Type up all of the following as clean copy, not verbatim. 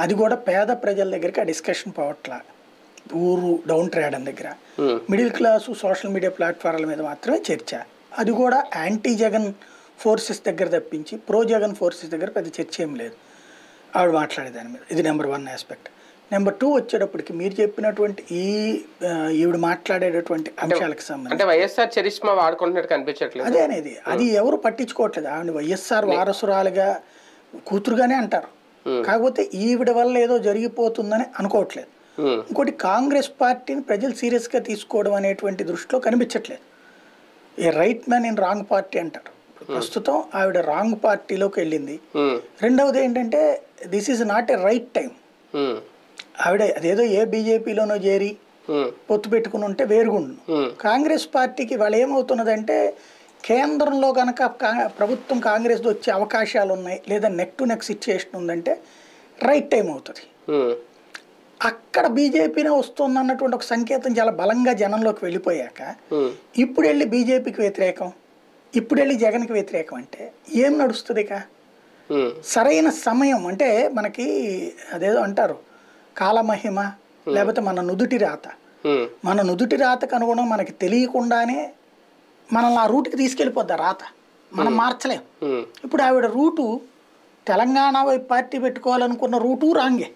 అది కూడా పేద ప్రజల దగ్గరికి ఆ డిస్కషన్ పోవట్లా, ఊరు డౌన్ ట్రేడన్ దగ్గర మిడిల్ క్లాసు సోషల్ మీడియా ప్లాట్ఫామ్ల మీద మాత్రమే చర్చ. అది కూడా యాంటీ జగన్ ఫోర్సెస్ దగ్గర తప్పించి ప్రో జగన్ ఫోర్సెస్ దగ్గర పెద్ద చర్చ ఏం లేదు ఆవిడ మాట్లాడేదాని మీద. ఇది నెంబర్ 1 ఆస్పెక్ట్. నెంబర్ 2 వచ్చేటప్పటికి మీరు చెప్పినటువంటి ఈవిడ మాట్లాడేటటువంటి అంశాలకు సంబంధించి వైఎస్ఆర్ చరిష్మా వాడుకుంటున్నట్టు కనిపించట్లేదు. అదే అనేది అది ఎవరు పట్టించుకోవట్లేదు. ఆవిడ వైఎస్ఆర్ వారసురాలుగా కూతురుగానే అంటారు, కాకపోతే ఈవిడ వల్ల ఏదో జరిగిపోతుందని అనుకోవట్లేదు. ఇంకోటి కాంగ్రెస్ పార్టీని ప్రజలు సీరియస్గా తీసుకోవడం అనేటువంటి దృష్టిలో కనిపించట్లేదు. A right man in wrong party అంటారు. ప్రస్తుతం ఆవిడ రాంగ్ పార్టీలోకి వెళ్ళింది. రెండవది ఏంటంటే this is not a right time. ఆవిడ అదేదో ఏ బీజేపీలోనో చేరి పొత్తు పెట్టుకుని ఉంటే వేరుగుండు. కాంగ్రెస్ పార్టీకి వాళ్ళు ఏమవుతున్నదంటే కేంద్రంలో కనుక ప్రభుత్వం కాంగ్రెస్ వచ్చే అవకాశాలు ఉన్నాయి, లేదా నెక్ టు నెక్ సిచ్యుయేషన్ ఉందంటే రైట్ టైం అవుతుంది. అక్కడ బీజేపీనే వస్తుంది అన్నటువంటి ఒక సంకేతం చాలా బలంగా జనంలోకి వెళ్ళిపోయాక ఇప్పుడు వెళ్ళి బీజేపీకి వ్యతిరేకం, ఇప్పుడు వెళ్ళి జగన్కి వ్యతిరేకం అంటే ఏం నడుస్తుంది? ఇక సరైన సమయం అంటే మనకి అదేదో అంటారు కాలమహిమ, లేకపోతే మన నుదుటి రాత. మన నుదుటి రాతకు అనుగుణం మనకి తెలియకుండానే మనల్ని ఆ రూట్కి తీసుకెళ్ళిపోద్ది రాత, మనం మార్చలేం. ఇప్పుడు ఆవిడ రూటు తెలంగాణ వైపు పార్టీ పెట్టుకోవాలనుకున్న రూటు రాంగే.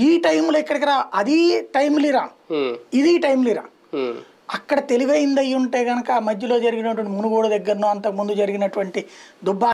ఈ టైంలో ఇక్కడికి రా, అది టైమ్లీ రా, ఇది టైమ్లీ రా. అక్కడ తెలివైంది అయ్యి ఉంటే కనుక ఆ మధ్యలో జరిగినటువంటి మునుగోడు దగ్గరనో అంతకుముందు జరిగినటువంటి దుబ్బా